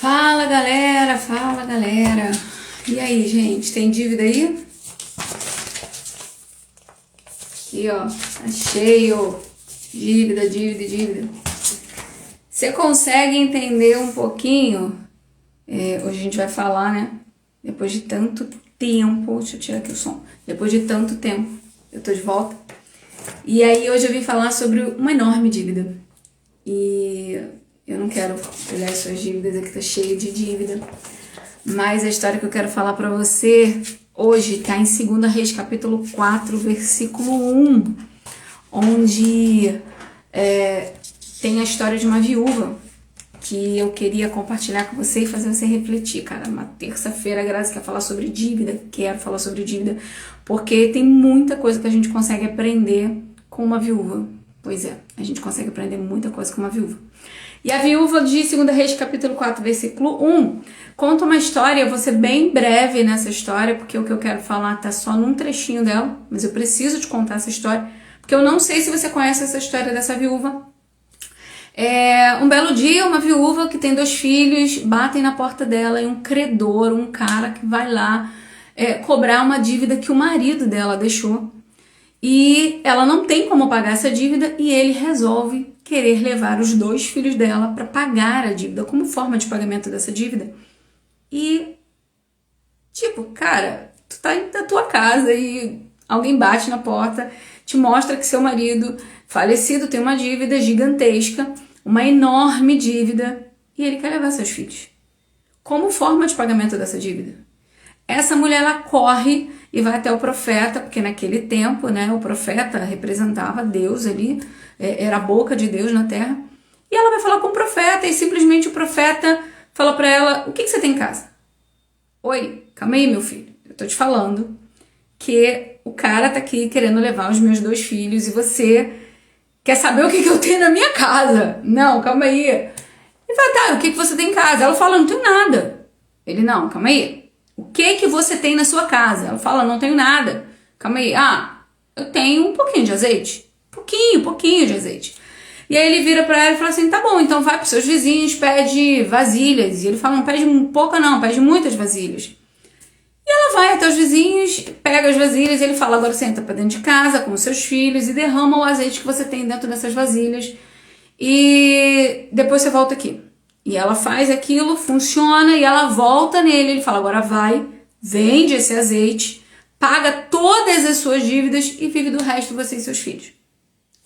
Fala galera, fala galera. E aí, gente, tem dívida aí? Aqui, ó, tá cheio. Dívida, dívida, dívida. Você consegue entender um pouquinho? Hoje a gente vai falar, né? Depois de tanto tempo, deixa eu tirar aqui o som. Depois de tanto tempo, eu tô de volta. E aí hoje eu vim falar sobre uma enorme dívida. E eu não quero olhar as suas dívidas, aqui tá cheio de dívida. Mas a história que eu quero falar pra você hoje tá em 2 Reis, capítulo 4, versículo 1. Onde tem a história de uma viúva que eu queria compartilhar com você e fazer você refletir, cara. Uma terça-feira, a Grazi quer falar sobre dívida, quero falar sobre dívida, porque tem muita coisa que a gente consegue aprender com uma viúva. Pois é, a gente consegue aprender muita coisa com uma viúva. E a viúva de 2 Reis, capítulo 4, versículo 1, conta uma história. Eu vou ser bem breve nessa história, porque o que eu quero falar tá só num trechinho dela, mas eu preciso te contar essa história, porque eu não sei se você conhece essa história dessa viúva. Um belo dia, uma viúva que tem 2 filhos, batem na porta dela e um credor, um cara que vai lá cobrar uma dívida que o marido dela deixou. E ela não tem como pagar essa dívida e ele resolve querer levar os 2 filhos dela para pagar a dívida, como forma de pagamento dessa dívida. E, tipo, cara, tu tá na tua casa e alguém bate na porta, te mostra que seu marido falecido tem uma dívida gigantesca, uma enorme dívida, e ele quer levar seus filhos. Como forma de pagamento dessa dívida? Essa mulher, ela corre e vai até o profeta, porque naquele tempo, né, o profeta representava Deus ali, era a boca de Deus na terra. E ela vai falar com o profeta e simplesmente o profeta fala pra ela: o que você tem em casa? Oi, calma aí, meu filho, eu tô te falando que o cara tá aqui querendo levar os meus 2 filhos e você quer saber o que eu tenho na minha casa? Não, calma aí. Ele fala: tá, o que você tem em casa? Ela fala: não tenho nada. Ele: não, calma aí. O que você tem na sua casa? Ela fala: não tenho nada. Calma aí. Ah, eu tenho um pouquinho de azeite. Pouquinho de azeite. E aí ele vira pra ela e fala assim: tá bom, então vai pros seus vizinhos, pede vasilhas. E ele fala: não pede pouca não, pede muitas vasilhas. E ela vai até os vizinhos, pega as vasilhas e ele fala: agora senta pra dentro de casa com os seus filhos e derrama o azeite que você tem dentro dessas vasilhas. E depois você volta aqui. E ela faz aquilo, funciona, e ela volta nele. Ele fala: agora vai, vende esse azeite, paga todas as suas dívidas e vive do resto você e seus filhos.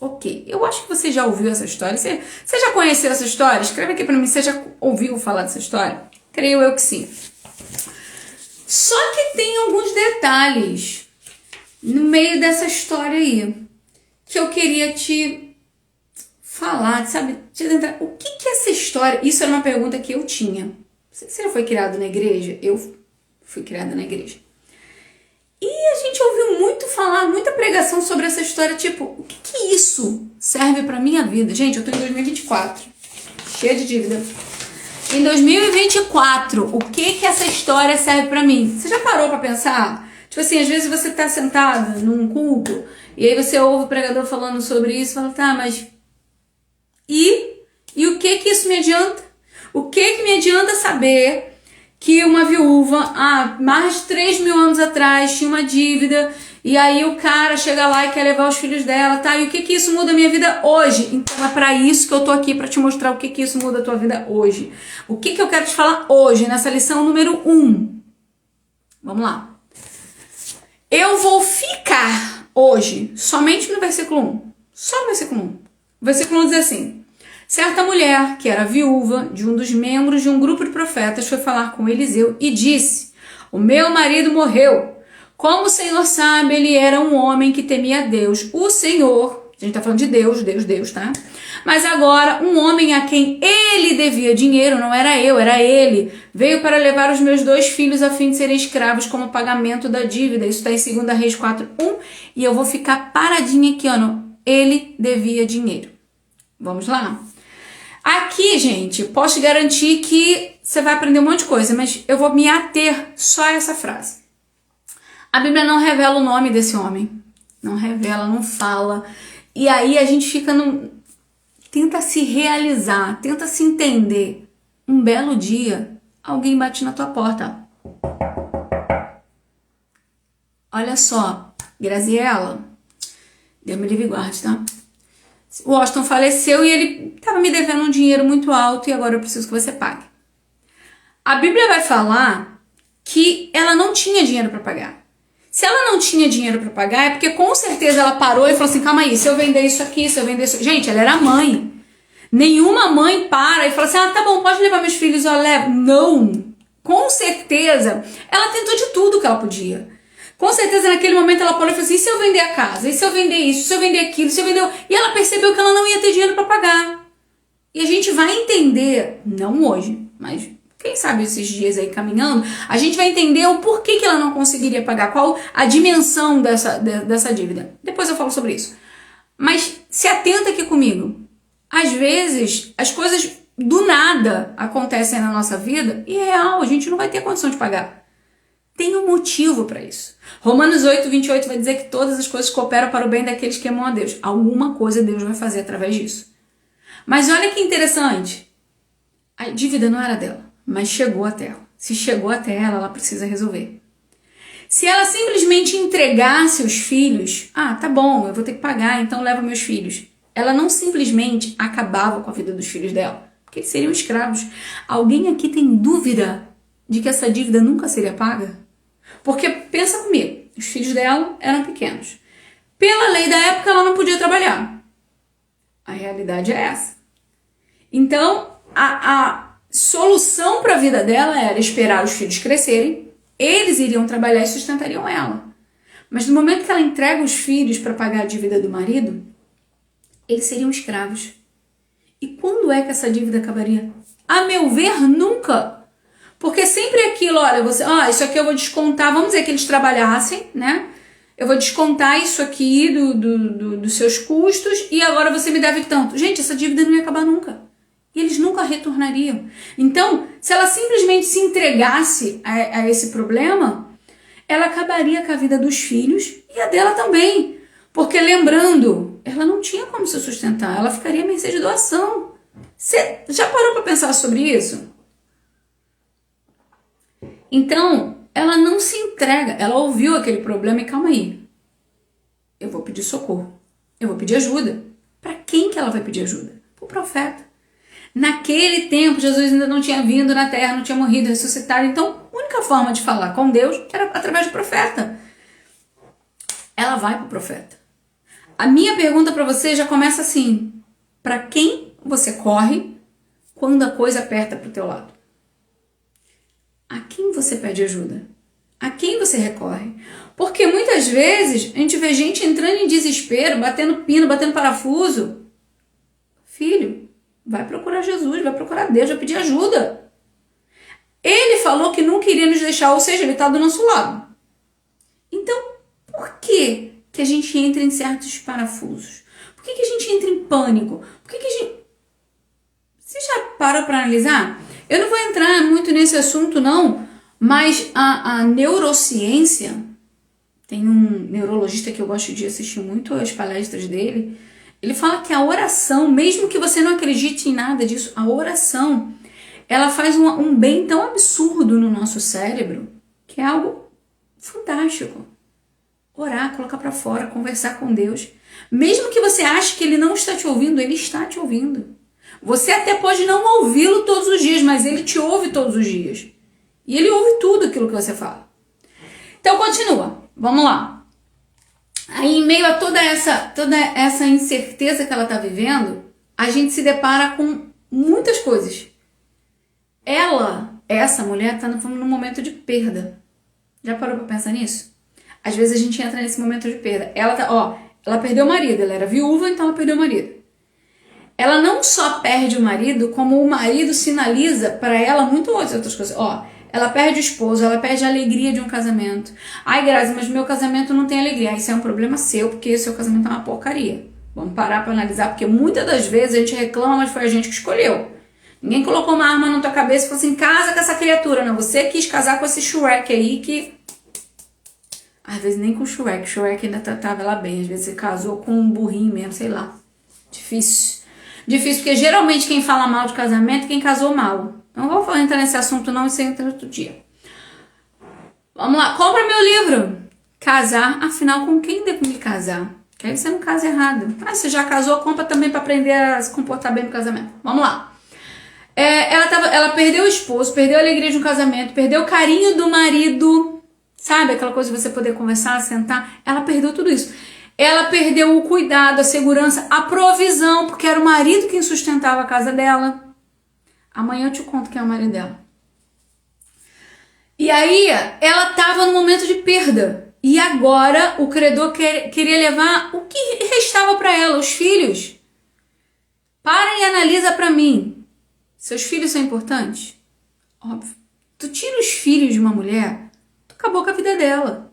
Ok, eu acho que você já ouviu essa história. Você já conheceu essa história? Escreve aqui pra mim, você já ouviu falar dessa história? Creio eu que sim. Só que tem alguns detalhes no meio dessa história aí que eu queria te falar, sabe? O que é essa história? Isso era uma pergunta que eu tinha. Você já foi criado na igreja? Eu fui criada na igreja. E a gente ouviu muito falar, muita pregação sobre essa história, tipo, o que isso serve pra minha vida? Gente, eu tô em 2024, cheia de dívida. Em 2024, o que essa história serve pra mim? Você já parou pra pensar? Tipo assim, às vezes você tá sentado num culto e aí você ouve o pregador falando sobre isso e fala: tá, mas E o que isso me adianta? O que me adianta saber que uma viúva, há mais de 3.000 anos atrás, tinha uma dívida e aí o cara chega lá e quer levar os filhos dela, tá? E o que isso muda a minha vida hoje? Então é pra isso que eu tô aqui, pra te mostrar o que isso muda a tua vida hoje. O que eu quero te falar hoje, nessa lição número 1. Vamos lá. Eu vou ficar hoje somente no versículo 1. Só no versículo 1. O versículo 1 diz assim: certa mulher, que era viúva de um dos membros de um grupo de profetas, foi falar com Eliseu e disse: o meu marido morreu. Como o Senhor sabe, ele era um homem que temia a Deus. O Senhor, a gente tá falando de Deus, tá? Mas agora, um homem a quem ele devia dinheiro, não era eu, era ele, veio para levar os meus 2 filhos a fim de serem escravos como pagamento da dívida. Isso tá em 2 Reis 4:1. E eu vou ficar paradinha aqui, ó, no ele devia dinheiro. Vamos lá? Aqui, gente, posso te garantir que você vai aprender um monte de coisa, mas eu vou me ater só a essa frase. A Bíblia não revela o nome desse homem. Não revela, não fala. E aí a gente fica tenta se realizar, tenta se entender. um belo dia, alguém bate na tua porta. Olha só, Graziella, Deus me livre e guarde, tá? O Washington faleceu e ele estava me devendo um dinheiro muito alto e agora eu preciso que você pague. A Bíblia vai falar que ela não tinha dinheiro para pagar. Se ela não tinha dinheiro para pagar, é porque com certeza ela parou e falou assim, calma aí, se eu vender isso aqui, se eu vender isso... Gente, ela era mãe. Nenhuma mãe para e fala assim, tá bom, pode levar meus filhos, eu levo. Não. Com certeza, ela tentou de tudo que ela podia. Com certeza, naquele momento, ela parou e falou assim, e se eu vender a casa? E se eu vender isso? Se eu vender aquilo? Se eu vender... E ela percebeu que ela não ia ter dinheiro para pagar. E a gente vai entender, não hoje, mas quem sabe esses dias aí caminhando, a gente vai entender o porquê que ela não conseguiria pagar, qual a dimensão dessa dívida. Depois eu falo sobre isso. Mas se atenta aqui comigo. Às vezes, as coisas do nada acontecem na nossa vida e é real, a gente não vai ter condição de pagar. Tem um motivo para isso. Romanos 8:28 vai dizer que todas as coisas cooperam para o bem daqueles que amam a Deus. Alguma coisa Deus vai fazer através disso. Mas olha que interessante. A dívida não era dela, mas chegou até ela. Se chegou até ela, ela precisa resolver. Se ela simplesmente entregasse os filhos, tá bom, eu vou ter que pagar, então leva meus filhos. Ela não simplesmente acabava com a vida dos filhos dela, porque eles seriam escravos. Alguém aqui tem dúvida de que essa dívida nunca seria paga? Porque, pensa comigo, os filhos dela eram pequenos. Pela lei da época, ela não podia trabalhar. A realidade é essa. Então, a solução para a vida dela era esperar os filhos crescerem, eles iriam trabalhar e sustentariam ela. Mas no momento que ela entrega os filhos para pagar a dívida do marido, eles seriam escravos. E quando é que essa dívida acabaria? A meu ver, nunca. Porque sempre é aquilo, olha, isso aqui eu vou descontar, vamos dizer que eles trabalhassem, né? Eu vou descontar isso aqui dos seus custos e agora você me deve tanto. Gente, essa dívida não ia acabar nunca. E eles nunca retornariam. Então, se ela simplesmente se entregasse a esse problema, ela acabaria com a vida dos filhos e a dela também. Porque, lembrando, ela não tinha como se sustentar, ela ficaria à mercê de doação. Você já parou para pensar sobre isso? Então, ela não se entrega, ela ouviu aquele problema e calma aí. Eu vou pedir socorro, eu vou pedir ajuda. Para quem que ela vai pedir ajuda? Para o profeta. Naquele tempo, Jesus ainda não tinha vindo na terra, não tinha morrido, ressuscitado. Então, a única forma de falar com Deus era através do profeta. Ela vai para o profeta. A minha pergunta para você já começa assim. Para quem você corre quando a coisa aperta para o teu lado? A quem você pede ajuda? A quem você recorre? Porque muitas vezes a gente vê gente entrando em desespero, batendo pino, batendo parafuso. Filho, vai procurar Jesus, vai procurar Deus, vai pedir ajuda. Ele falou que não queria nos deixar, ou seja, ele está do nosso lado. Então, por que a gente entra em certos parafusos? Por que a gente entra em pânico? Por que a gente... Você já parou para analisar? Eu não vou entrar muito nesse assunto, não, mas a neurociência, tem um neurologista que eu gosto de assistir muito as palestras dele, ele fala que a oração, mesmo que você não acredite em nada disso, a oração, ela faz um bem tão absurdo no nosso cérebro, que é algo fantástico. Orar, colocar para fora, conversar com Deus. Mesmo que você ache que ele não está te ouvindo, ele está te ouvindo. Você até pode não ouvi-lo todos os dias, mas ele te ouve todos os dias. E ele ouve tudo aquilo que você fala. Então, continua. Vamos lá. Aí, em meio a toda essa incerteza que ela está vivendo, a gente se depara com muitas coisas. Essa mulher, está num momento de perda. Já parou para pensar nisso? Às vezes a gente entra nesse momento de perda. Ela perdeu o marido, ela era viúva, então ela perdeu o marido. Ela não só perde o marido, como o marido sinaliza para ela muito outras coisas. Ela perde o esposo, ela perde a alegria de um casamento. Ai, Grazi, mas meu casamento não tem alegria. Isso é um problema seu, porque o seu casamento é uma porcaria. Vamos parar para analisar, porque muitas das vezes a gente reclama, mas foi a gente que escolheu. Ninguém colocou uma arma na tua cabeça e falou assim, casa com essa criatura. Não, você quis casar com esse Shrek aí que... Às vezes nem com o Shrek. O Shrek ainda tratava ela bem. Às vezes você casou com um burrinho mesmo, sei lá. Difícil. Difícil, porque geralmente quem fala mal de casamento é quem casou mal. Não vou entrar nesse assunto não, isso entra outro dia. Vamos lá, compra meu livro. Casar, afinal, com quem devo me casar? Que aí você não casa errado. Você já casou, compra também para aprender a se comportar bem no casamento. Vamos lá. Ela perdeu o esposo, perdeu a alegria de um casamento, perdeu o carinho do marido, sabe? Aquela coisa de você poder conversar, sentar. Ela perdeu tudo isso. Ela perdeu o cuidado, a segurança, a provisão, porque era o marido quem sustentava a casa dela. Amanhã eu te conto quem é o marido dela. E aí, ela estava no momento de perda. E agora o credor queria levar o que restava para ela, os filhos. Para e analisa para mim. Seus filhos são importantes? Óbvio. Tu tira os filhos de uma mulher, tu acabou com a vida dela.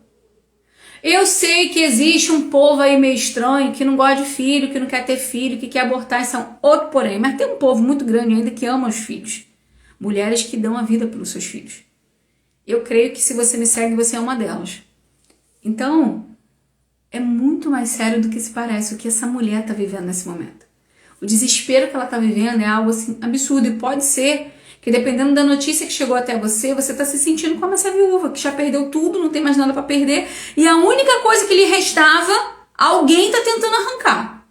Eu sei que existe um povo aí meio estranho, que não gosta de filho, que não quer ter filho, que quer abortar, isso é um outro porém. Mas tem um povo muito grande ainda que ama os filhos. Mulheres que dão a vida pelos seus filhos. Eu creio que se você me segue, você é uma delas. Então, é muito mais sério do que se parece o que essa mulher está vivendo nesse momento. O desespero que ela está vivendo é algo assim absurdo. E pode ser que, dependendo da notícia que chegou até você, você está se sentindo como essa viúva, que já perdeu tudo, não tem mais nada para perder. E a única coisa que lhe restava, alguém está tentando arrancar.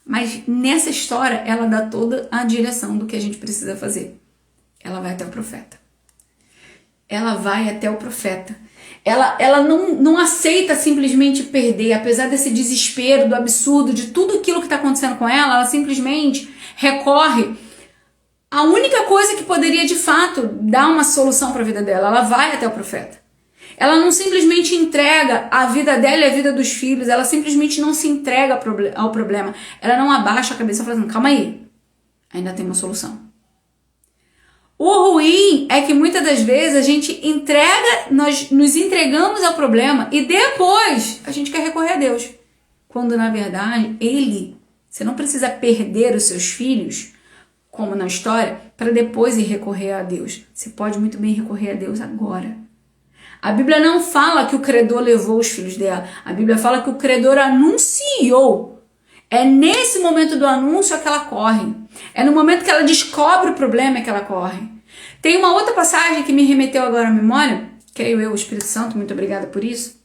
Mas nessa história, ela dá toda a direção do que a gente precisa fazer. Ela vai até o profeta. Ela vai até o profeta. Ela não aceita simplesmente perder, apesar desse desespero, do absurdo, de tudo aquilo que está acontecendo com ela simplesmente recorre à única coisa que poderia de fato dar uma solução para a vida dela. Ela vai até o profeta. Ela não simplesmente entrega a vida dela e a vida dos filhos, ela simplesmente não se entrega ao problema. Ela não abaixa a cabeça falando, calma aí, ainda tem uma solução. O ruim é que muitas das vezes a gente nós nos entregamos ao problema e depois a gente quer recorrer a Deus. Quando na verdade você não precisa perder os seus filhos, como na história, para depois ir recorrer a Deus. Você pode muito bem recorrer a Deus agora. A Bíblia não fala que o credor levou os filhos dela. A Bíblia fala que o credor anunciou. É nesse momento do anúncio que ela corre. É no momento que ela descobre o problema que ela corre. Tem uma outra passagem que me remeteu agora à memória, creio eu, o Espírito Santo, muito obrigada por isso,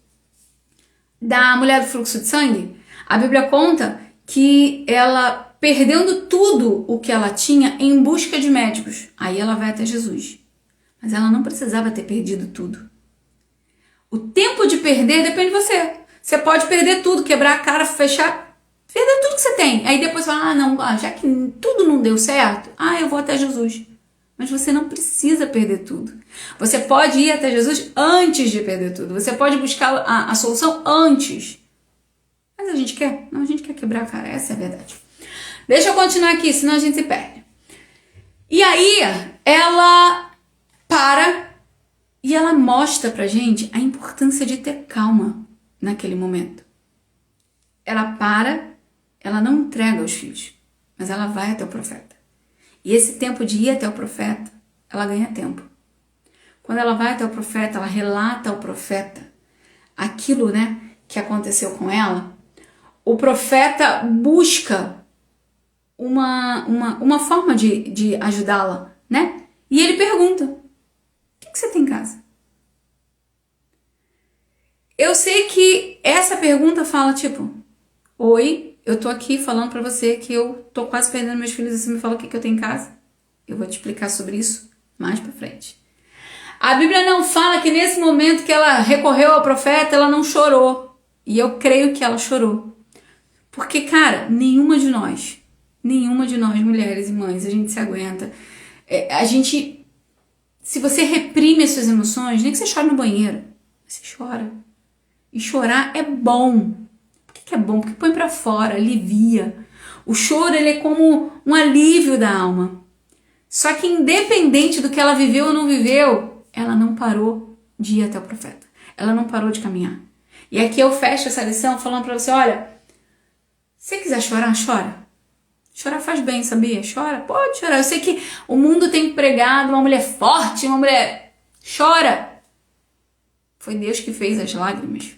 da mulher do fluxo de sangue. A Bíblia conta que ela, perdendo tudo o que ela tinha em busca de médicos, aí ela vai até Jesus. Mas ela não precisava ter perdido tudo. O tempo de perder depende de você. Você pode perder tudo, quebrar a cara, fechar, perder tudo que você tem. Aí depois fala, já que tudo não deu certo, eu vou até Jesus. Mas você não precisa perder tudo. Você pode ir até Jesus antes de perder tudo. Você pode buscar a solução antes. Mas a gente quer? Não, a gente quer quebrar a cara. Essa é a verdade. Deixa eu continuar aqui, senão a gente se perde. E aí, ela para e ela mostra pra gente a importância de ter calma naquele momento. Ela para, ela não entrega os filhos, mas ela vai até o profeta. E esse tempo de ir até o profeta, ela ganha tempo. Quando ela vai até o profeta, ela relata ao profeta aquilo, que aconteceu com ela. O profeta busca uma forma de ajudá-la, E ele pergunta, o que você tem em casa? Eu sei que essa pergunta fala oi, eu tô aqui falando pra você que eu tô quase perdendo meus filhos e você me fala o que eu tenho em casa. Eu vou te explicar sobre isso mais pra frente. A Bíblia não fala que nesse momento que ela recorreu ao profeta, ela não chorou. E eu creio que ela chorou. Porque, cara, nenhuma de nós, mulheres e mães, a gente se aguenta. Se você reprime as suas emoções, nem que você chore no banheiro, você chora. E chorar é bom. Por que é bom? Porque põe pra fora, alivia. O choro, ele é como um alívio da alma. Só que independente do que ela viveu ou não viveu, ela não parou de ir até o profeta. Ela não parou de caminhar. E aqui eu fecho essa lição falando pra você, olha, se você quiser chorar, chora. Chorar faz bem, sabia? Chora, pode chorar. Eu sei que o mundo tem pregado uma mulher forte, uma mulher... Chora. Foi Deus que fez as lágrimas.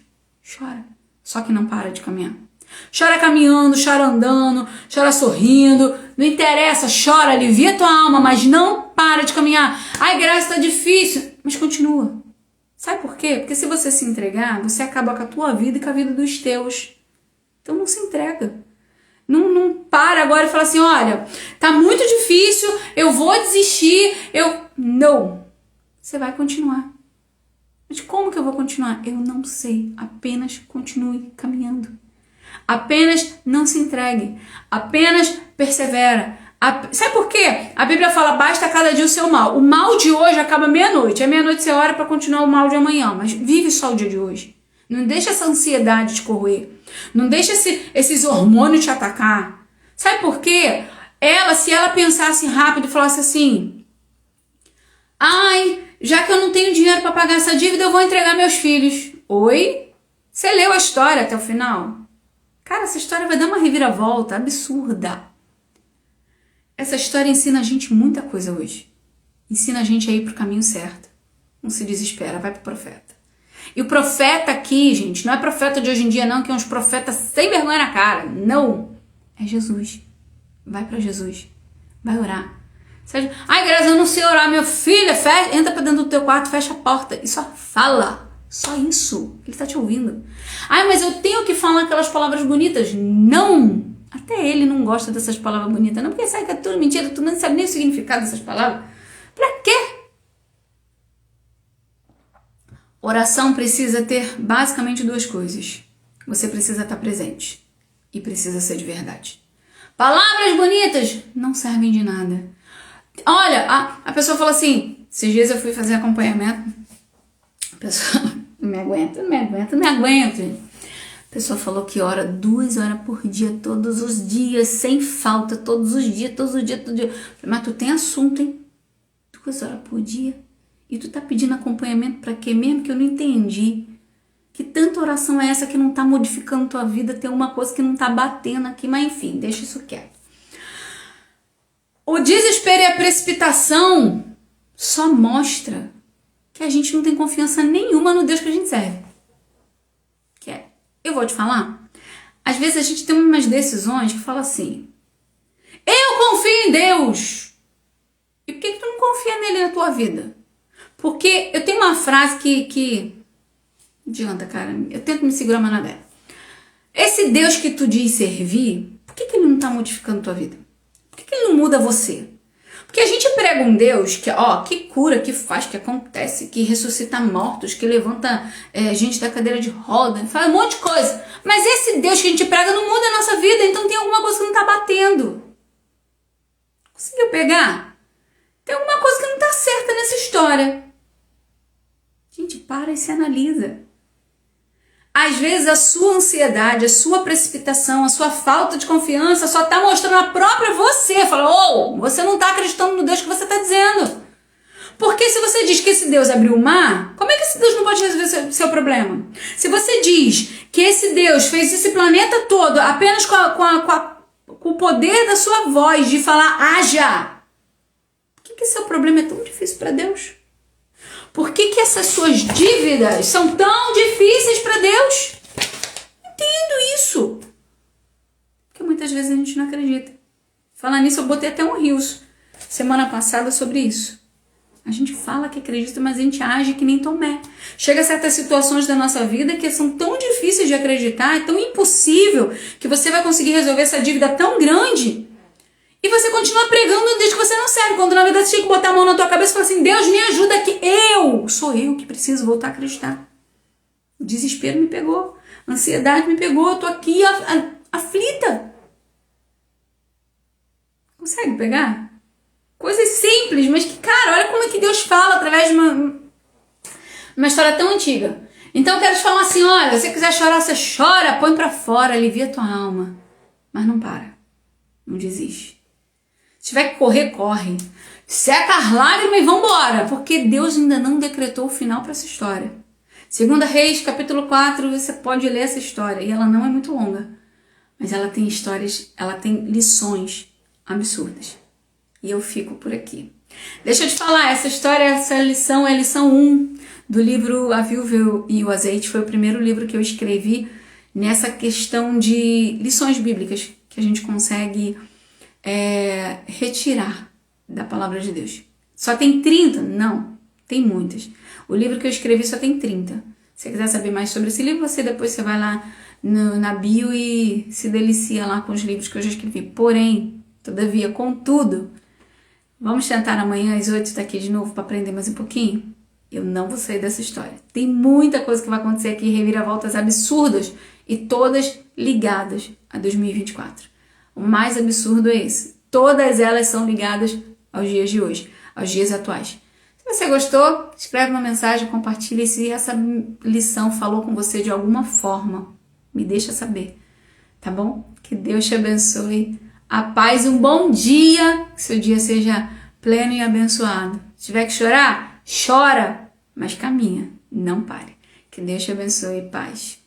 Chora. Só que não para de caminhar. Chora caminhando, chora andando, chora sorrindo. não interessa, chora, alivia tua alma, mas não para de caminhar. Ai, Graça, tá difícil, mas continua. Sabe por quê? Porque se você se entregar, você acaba com a tua vida e com a vida dos teus. Então não se entrega. Não para agora e fala assim, olha, tá muito difícil, eu vou desistir, Não. Você vai continuar. Mas como que eu vou continuar? Eu não sei. Apenas continue caminhando. Apenas não se entregue. Apenas persevera. Sabe por quê? A Bíblia fala, basta cada dia o seu mal. O mal de hoje acaba meia-noite. É meia-noite você ora para continuar o mal de amanhã. Mas vive só o dia de hoje. Não deixa essa ansiedade te corroer. Não deixa esses hormônios te atacar. Sabe por quê? Se ela pensasse rápido e falasse assim, ai, já que eu não tenho dinheiro para pagar essa dívida, eu vou entregar meus filhos. Oi? Você leu a história até o final? Cara, essa história vai dar uma reviravolta absurda. Essa história ensina a gente muita coisa hoje. Ensina a gente a ir pro caminho certo. Não se desespera, vai pro profeta. E o profeta aqui, gente, não é profeta de hoje em dia não, que é uns profetas sem vergonha na cara. Não. É Jesus. Vai pra Jesus. Vai orar. Ai, Graça, eu não sei orar, meu filho. Entra pra dentro do teu quarto, fecha a porta e só fala. Só isso. Ele tá te ouvindo. Ai, mas eu tenho que falar aquelas palavras bonitas. Não. Até ele não gosta dessas palavras bonitas, não, porque sabe que é tudo mentira, tu não sabe nem o significado dessas palavras. Pra quê? Oração precisa ter basicamente duas coisas. Você precisa estar presente e precisa ser de verdade. Palavras bonitas não servem de nada. Olha, a pessoa fala assim, esses dias eu fui fazer acompanhamento, a pessoa, não me aguento. A pessoa falou que ora 2 horas por dia, todos os dias, sem falta, todos os dias. Mas tu tem assunto, hein? 2 horas por dia. E tu tá pedindo acompanhamento pra quê mesmo? Que eu não entendi. Que tanta oração é essa que não tá modificando tua vida? Tem uma coisa que não tá batendo aqui, mas enfim, deixa isso quieto. O desespero e a precipitação só mostra que a gente não tem confiança nenhuma no Deus que a gente serve. Eu vou te falar, às vezes a gente tem umas decisões que fala assim, eu confio em Deus. E por que tu não confia nele na tua vida? Porque eu tenho uma frase que não adianta, cara, eu tento me segurar mais na dela. Esse Deus que tu diz servir, por que ele não tá modificando tua vida? Por que ele não muda você? Porque a gente prega um Deus que cura, que faz, que acontece, que ressuscita mortos, que levanta gente da cadeira de roda, faz um monte de coisa. Mas esse Deus que a gente prega não muda a nossa vida, então tem alguma coisa que não tá batendo. Conseguiu pegar? Tem alguma coisa que não tá certa nessa história. Gente, para e se analisa. Às vezes a sua ansiedade, a sua precipitação, a sua falta de confiança só está mostrando a própria você. Fala, você não está acreditando no Deus que você está dizendo. Porque se você diz que esse Deus abriu o mar, como é que esse Deus não pode resolver seu problema? Se você diz que esse Deus fez esse planeta todo apenas com o poder da sua voz de falar, haja, por que seu problema é tão difícil para Deus? Por que essas suas dívidas são tão difíceis para Deus? Entendo isso. Porque muitas vezes a gente não acredita. Falar nisso, eu botei até um rios semana passada sobre isso. A gente fala que acredita, mas a gente age que nem Tomé. Chega a certas situações da nossa vida que são tão difíceis de acreditar, é tão impossível que você vai conseguir resolver essa dívida tão grande. E você continua pregando um Deus que você não serve, quando na verdade você tinha que botar a mão na tua cabeça e falar assim, Deus, me ajuda aqui, sou eu que preciso voltar a acreditar. O desespero me pegou, a ansiedade me pegou, eu tô aqui aflita. Consegue pegar? Coisas simples, mas que, cara, olha como é que Deus fala através de uma história tão antiga. Então eu quero te falar assim, olha, se você quiser chorar, você chora, põe pra fora, alivia tua alma. Mas não para, não desiste. Se tiver que correr, corre. Seca as lágrimas e vambora, porque Deus ainda não decretou o final para essa história. 2 Reis, capítulo 4, você pode ler essa história, e ela não é muito longa, mas ela tem histórias, ela tem lições absurdas. E eu fico por aqui. Deixa eu te falar, essa lição é a lição 1 do livro A Viúva e o Azeite. Foi o primeiro livro que eu escrevi nessa questão de lições bíblicas, que a gente consegue retirar da palavra de Deus. Só tem 30? Não, tem muitas. O livro que eu escrevi só tem 30. Se você quiser saber mais sobre esse livro, depois você vai lá na bio e se delicia lá com os livros que eu já escrevi. Porém, todavia, contudo, vamos tentar amanhã às 8 estar aqui de novo para aprender mais um pouquinho? Eu não vou sair dessa história. Tem muita coisa que vai acontecer aqui, reviravoltas absurdas e todas ligadas a 2024. O mais absurdo é esse. Todas elas são ligadas aos dias de hoje, aos dias atuais. Se você gostou, escreve uma mensagem, compartilha. E se essa lição falou com você de alguma forma, me deixa saber, tá bom? Que Deus te abençoe. A paz, um bom dia. Que seu dia seja pleno e abençoado. Se tiver que chorar, chora, mas caminha, não pare. Que Deus te abençoe. Paz.